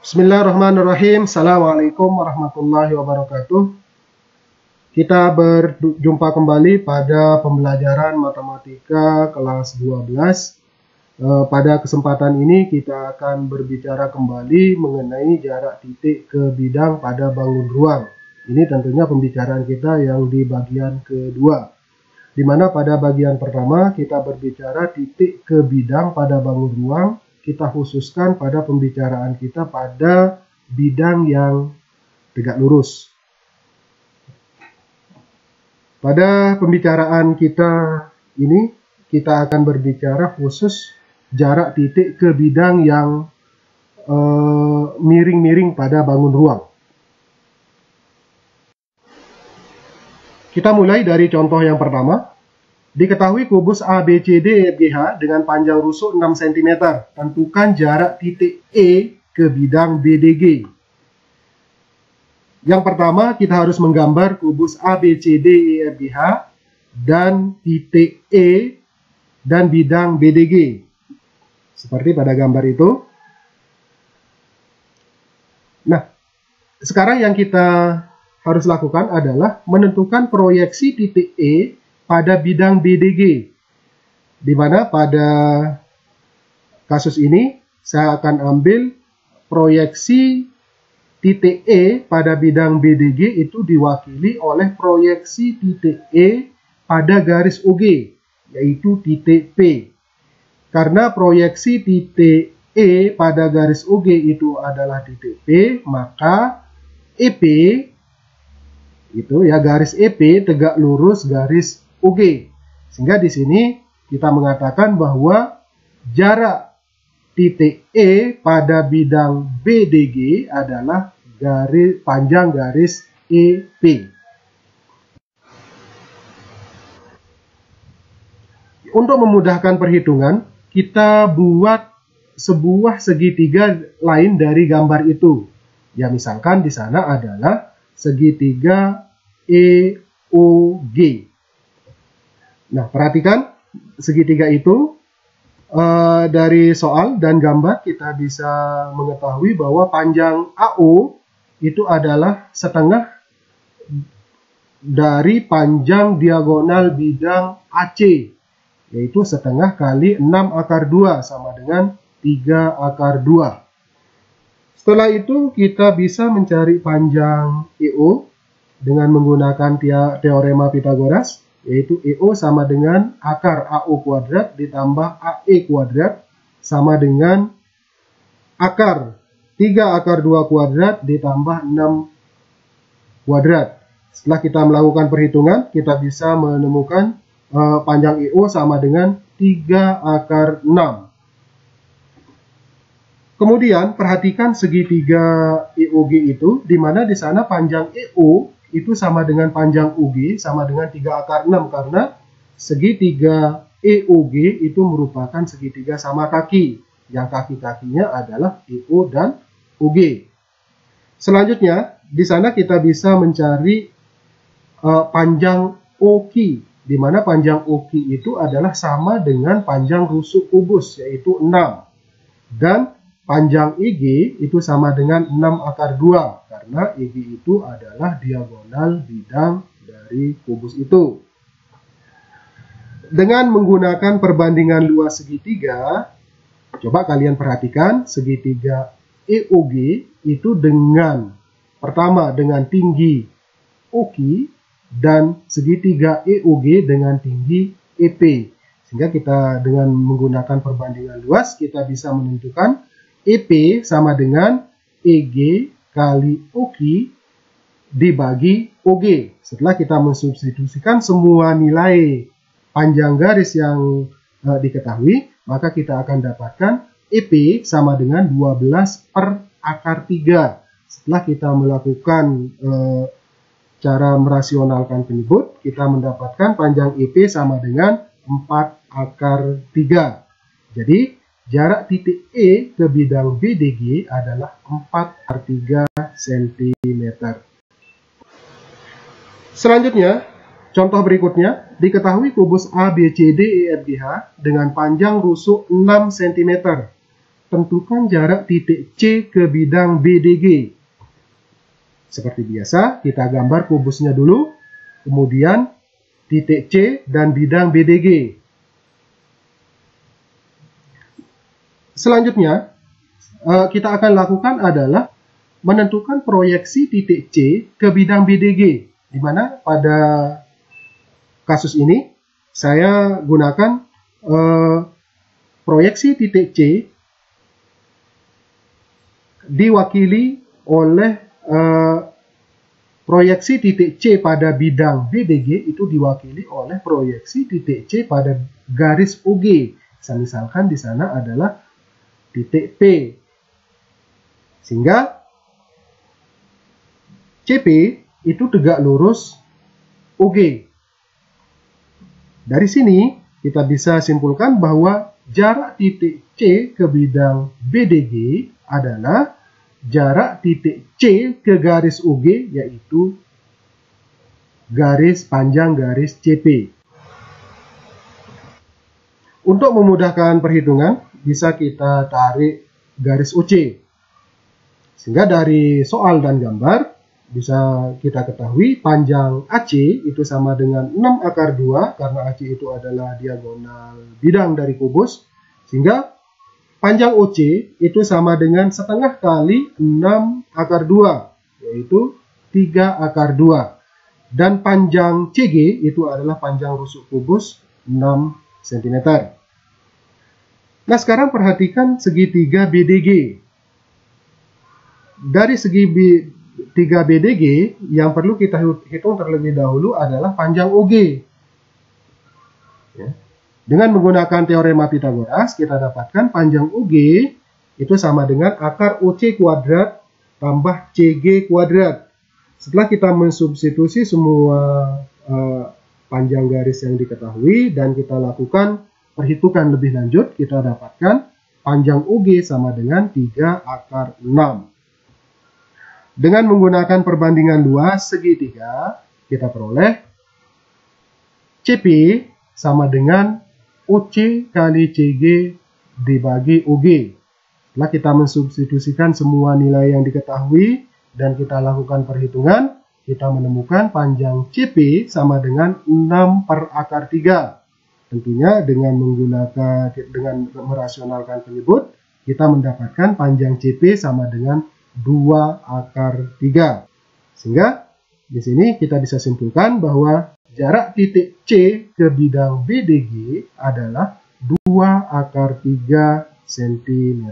Bismillahirrahmanirrahim. Assalamualaikum warahmatullahi wabarakatuh. Kita berjumpa kembali pada pembelajaran matematika kelas 12. Pada kesempatan ini kita akan berbicara kembali mengenai jarak titik ke bidang pada bangun ruang. Ini tentunya pembicaraan kita yang di bagian kedua. Di mana pada bagian pertama kita berbicara titik ke bidang pada bangun ruang. Kita khususkan pada pembicaraan kita pada bidang yang tegak lurus. Pada pembicaraan kita ini, kita akan berbicara khusus jarak titik ke bidang yang miring-miring pada bangun ruang. Kita mulai dari contoh yang pertama. Diketahui kubus ABCD EFGH dengan panjang rusuk 6 cm. Tentukan jarak titik E ke bidang BDG. Yang pertama, kita harus menggambar kubus ABCD EFGH dan titik E dan bidang BDG. Seperti pada gambar itu. Nah, sekarang yang kita harus lakukan adalah menentukan proyeksi titik E pada bidang BDG, di mana pada kasus ini saya akan ambil proyeksi titik E pada bidang BDG itu diwakili oleh proyeksi titik E pada garis OG, yaitu titik P. Karena proyeksi titik E pada garis OG itu adalah titik P, maka EP itu ya garis EP tegak lurus garis OG. Sehingga di sini kita mengatakan bahwa jarak titik E pada bidang BDG adalah panjang garis EP. Untuk memudahkan perhitungan, kita buat sebuah segitiga lain dari gambar itu. Ya, misalkan di sana adalah segitiga EOG. Nah, perhatikan segitiga itu dari soal dan gambar kita bisa mengetahui bahwa panjang AO itu adalah setengah dari panjang diagonal bidang AC, yaitu setengah kali 6 akar 2 sama dengan 3 akar 2. Setelah itu kita bisa mencari panjang EO dengan menggunakan teorema Pythagoras, yaitu EO sama dengan akar AO kuadrat ditambah AE kuadrat sama dengan akar 3 akar 2 kuadrat ditambah 6 kuadrat. Setelah kita melakukan perhitungan, kita bisa menemukan panjang EO sama dengan 3 akar 6. Kemudian perhatikan segitiga EOG itu, di mana di sana panjang EO itu sama dengan panjang UG sama dengan 3 akar 6 karena segitiga EOG itu merupakan segitiga sama kaki. Yang kaki-kakinya adalah EO dan UG. Selanjutnya, di sana kita bisa mencari panjang OQ, di mana panjang OQ itu adalah sama dengan panjang rusuk kubus, yaitu 6. Dan panjang IG itu sama dengan 6 akar 2 karena IG itu adalah diagonal bidang dari kubus itu. Dengan menggunakan perbandingan luas segitiga, coba kalian perhatikan segitiga EOG itu pertama dengan tinggi OQ dan segitiga EOG dengan tinggi EP. Sehingga kita dengan menggunakan perbandingan luas kita bisa menentukan EP sama dengan EG kali OQ dibagi OG. Setelah kita mensubstitusikan semua nilai panjang garis yang diketahui, maka kita akan dapatkan EP sama dengan 12 per akar 3. Setelah kita melakukan cara merasionalkan penyebut, kita mendapatkan panjang EP sama dengan 4 akar 3. Jadi, jarak titik E ke bidang BDG adalah 4 akar 3 cm. Selanjutnya, contoh berikutnya, diketahui kubus ABCD EFGH dengan panjang rusuk 6 cm. tentukan jarak titik C ke bidang BDG. Seperti biasa, kita gambar kubusnya dulu, kemudian titik C dan bidang BDG. Selanjutnya, kita akan lakukan adalah menentukan proyeksi titik C ke bidang BDG, di mana pada kasus ini saya gunakan proyeksi titik C diwakili oleh proyeksi titik C pada bidang BDG itu diwakili oleh proyeksi titik C pada garis OG. Misalkan di sana adalah titik P. Sehingga CP itu tegak lurus OG. Dari sini kita bisa simpulkan bahwa jarak titik C ke bidang BDG adalah jarak titik C ke garis OG, yaitu garis panjang garis CP. Untuk memudahkan perhitungan, bisa kita tarik garis OC. Sehingga dari soal dan gambar, bisa kita ketahui panjang AC itu sama dengan 6 akar 2, karena AC itu adalah diagonal bidang dari kubus. Sehingga panjang OC itu sama dengan setengah kali 6 akar 2, yaitu 3 akar 2. Dan panjang CG itu adalah panjang rusuk kubus 6 cm. Nah, sekarang perhatikan segitiga BDG. Dari segitiga BDG, yang perlu kita hitung terlebih dahulu adalah panjang OG. Ya. Dengan menggunakan teorema Pitagoras, kita dapatkan panjang OG itu sama dengan akar OC kuadrat tambah CG kuadrat. Setelah kita mensubstitusi semua panjang garis yang diketahui dan kita lakukan perhitungan lebih lanjut, kita dapatkan panjang OG sama dengan 3 akar 6. Dengan menggunakan perbandingan luas segitiga, kita peroleh CP sama dengan OC kali CG dibagi OG. Setelah kita mensubstitusikan semua nilai yang diketahui dan kita lakukan perhitungan, kita menemukan panjang CP sama dengan 6 per akar 3. Tentunya dengan merasionalkan penyebut, kita mendapatkan panjang CP sama dengan 2 akar 3. Sehingga di sini kita bisa simpulkan bahwa jarak titik C ke bidang BDG adalah 2 akar 3 cm.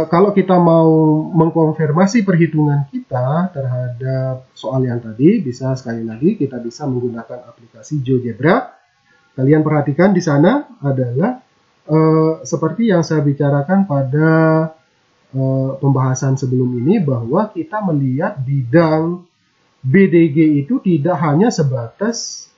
Kalau kita mau mengkonfirmasi perhitungan kita terhadap soal yang tadi, bisa sekali lagi kita bisa menggunakan aplikasi GeoGebra. Kalian perhatikan di sana adalah seperti yang saya bicarakan pada pembahasan sebelum ini, bahwa kita melihat bidang BDG itu tidak hanya sebatas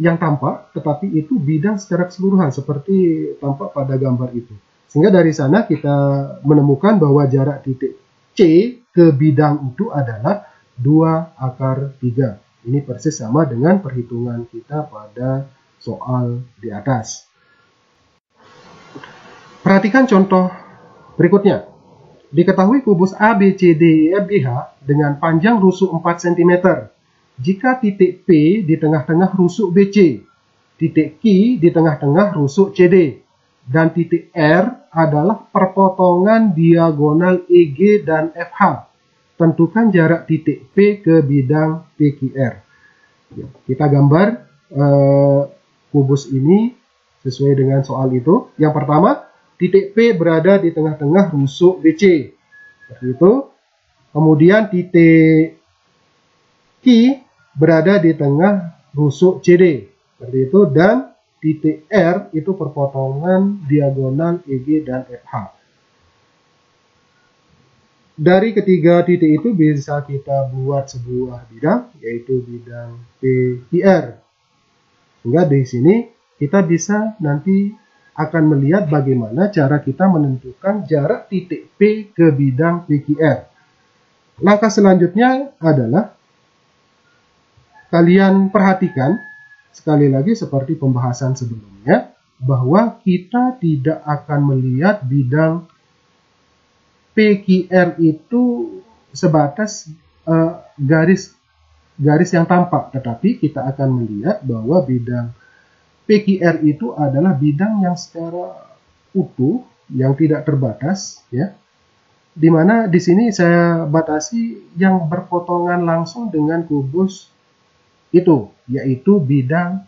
yang tampak, tetapi itu bidang secara keseluruhan seperti tampak pada gambar itu. Sehingga dari sana kita menemukan bahwa jarak titik C ke bidang itu adalah 2 akar 3. Ini persis sama dengan perhitungan kita pada soal di atas. Perhatikan contoh berikutnya. Diketahui kubus A, B, C, D, E, F, G, H dengan panjang rusuk 4 cm. Jika titik P di tengah-tengah rusuk BC, titik Q di tengah-tengah rusuk CD, dan titik R adalah perpotongan diagonal EG dan FH. Tentukan jarak titik P ke bidang PQR. Kita gambar kubus ini sesuai dengan soal itu. Yang pertama, titik P berada di tengah-tengah rusuk BC. Seperti itu. Kemudian titik Q berada di tengah rusuk CD. Seperti itu. Dan titik R itu perpotongan diagonal EG dan FH. Dari ketiga titik itu bisa kita buat sebuah bidang, yaitu bidang PQR. Sehingga di sini kita bisa nanti akan melihat bagaimana cara kita menentukan jarak titik P ke bidang PQR. Langkah selanjutnya adalah kalian perhatikan sekali lagi seperti pembahasan sebelumnya, bahwa kita tidak akan melihat bidang PQR itu sebatas garis yang tampak, tetapi kita akan melihat bahwa bidang PQR itu adalah bidang yang secara utuh, yang tidak terbatas, ya. Dimana di sini saya batasi yang berpotongan langsung dengan kubus itu, yaitu bidang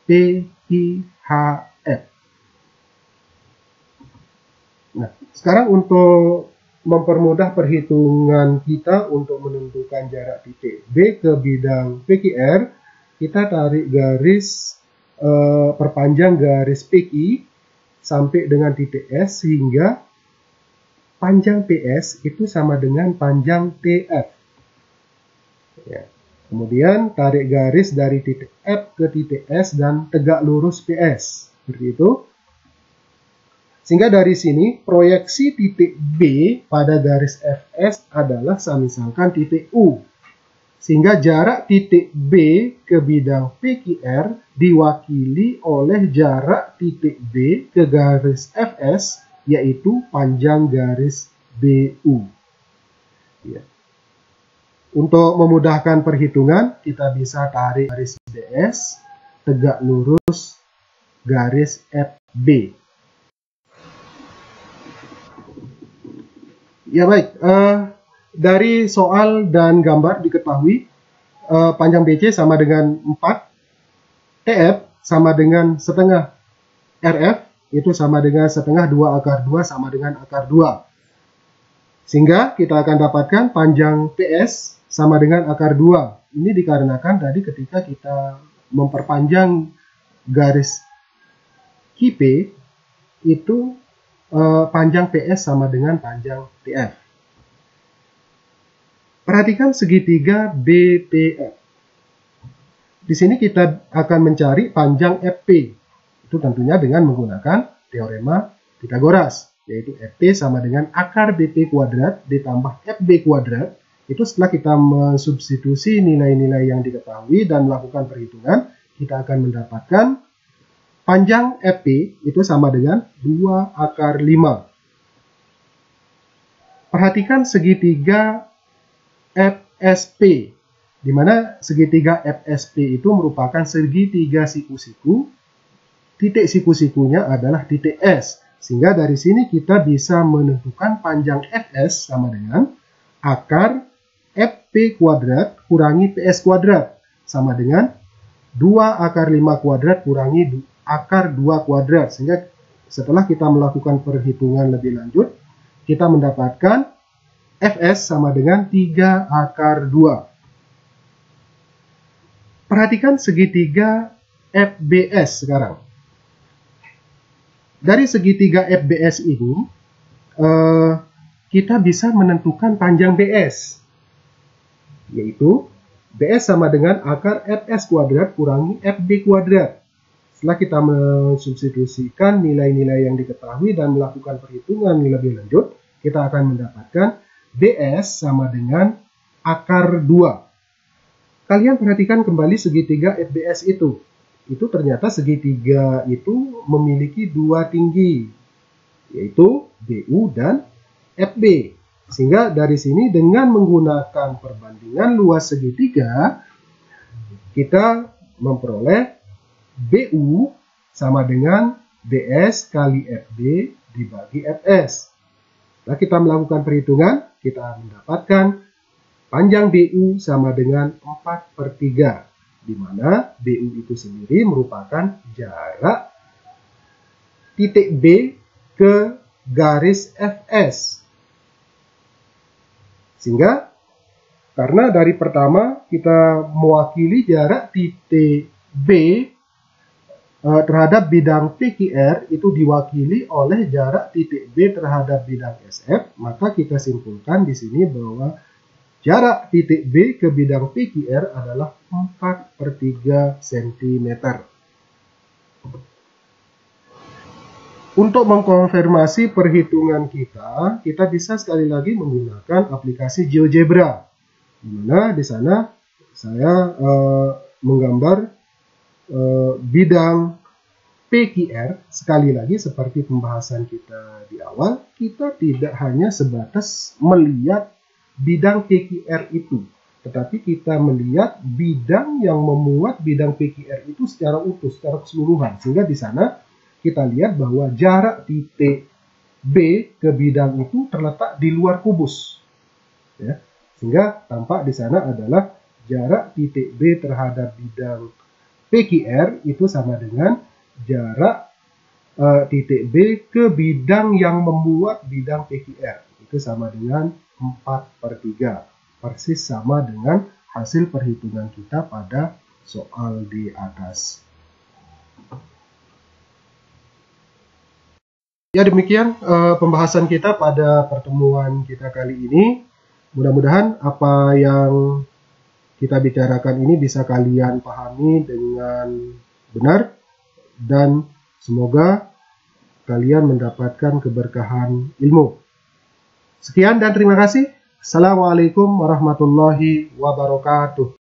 PQHF. Nah, sekarang untuk mempermudah perhitungan kita untuk menentukan jarak titik B ke bidang PQR, kita tarik garis perpanjang garis PQ sampai dengan titik S, sehingga panjang PS itu sama dengan panjang TF. Ya. Kemudian tarik garis dari titik F ke titik S dan tegak lurus PS. Seperti itu. Sehingga dari sini proyeksi titik B pada garis FS adalah misalkan titik U. Sehingga jarak titik B ke bidang PQR diwakili oleh jarak titik B ke garis FS, yaitu panjang garis BU. Ya. Untuk memudahkan perhitungan, kita bisa tarik garis DS, tegak lurus garis FB. Ya baik, dari soal dan gambar diketahui panjang BC sama dengan 4, TF sama dengan setengah, RF itu sama dengan setengah 2 akar 2 sama dengan akar 2. Sehingga kita akan dapatkan panjang PS sama dengan akar 2. Ini dikarenakan tadi ketika kita memperpanjang garis QP itu panjang PS sama dengan panjang TF. Perhatikan segitiga BPF. Di sini kita akan mencari panjang FP. Itu tentunya dengan menggunakan teorema Pythagoras, yaitu FP sama dengan akar BP kuadrat ditambah FB kuadrat. Itu setelah kita mensubstitusi nilai-nilai yang diketahui dan melakukan perhitungan, kita akan mendapatkan panjang FP itu sama dengan 2 akar 5. Perhatikan segitiga FSP, di mana segitiga FSP itu merupakan segitiga siku-siku. Titik siku-sikunya adalah titik S. Sehingga dari sini kita bisa menentukan panjang FS sama dengan akar FP kuadrat kurangi PS kuadrat sama dengan 2 akar 5 kuadrat kurangi akar 2 kuadrat. Sehingga setelah kita melakukan perhitungan lebih lanjut, kita mendapatkan Fs sama dengan 3 akar 2. Perhatikan segitiga FBS sekarang. Dari segitiga FBS ini, kita bisa menentukan panjang BS, yaitu BS sama dengan akar Fs kuadrat kurangi Fb kuadrat. Setelah kita mensubstitusikan nilai-nilai yang diketahui dan melakukan perhitungan lebih lanjut, kita akan mendapatkan BS sama dengan akar 2. Kalian perhatikan kembali segitiga FBS itu. Itu ternyata segitiga itu memiliki 2 tinggi, yaitu BU dan FB. Sehingga dari sini dengan menggunakan perbandingan luas segitiga, kita memperoleh BU sama dengan BS kali FB dibagi FS. Setelah kita melakukan perhitungan, kita mendapatkan panjang BU sama dengan 4/3. Di mana BU itu sendiri merupakan jarak titik B ke garis FS. Sehingga karena dari pertama kita mewakili jarak titik B terhadap bidang PQR itu diwakili oleh jarak titik B terhadap bidang SF, maka kita simpulkan di sini bahwa jarak titik B ke bidang PQR adalah 4/3 cm. Untuk mengkonfirmasi perhitungan kita bisa sekali lagi menggunakan aplikasi GeoGebra. Di mana di sana saya menggambar bidang PQR, sekali lagi seperti pembahasan kita di awal, kita tidak hanya sebatas melihat bidang PQR itu, tetapi kita melihat bidang yang memuat bidang PQR itu secara utuh, secara keseluruhan. Sehingga di sana kita lihat bahwa jarak titik B ke bidang itu terletak di luar kubus. Ya. Sehingga tampak di sana adalah jarak titik B terhadap bidang PQR itu sama dengan jarak titik B ke bidang yang memuat bidang PQR. Itu sama dengan 4/3. Persis sama dengan hasil perhitungan kita pada soal di atas. Ya, demikian pembahasan kita pada pertemuan kita kali ini. Mudah-mudahan apa yang kita bicarakan ini bisa kalian pahami dengan benar, dan semoga kalian mendapatkan keberkahan ilmu. Sekian dan terima kasih. Assalamualaikum warahmatullahi wabarakatuh.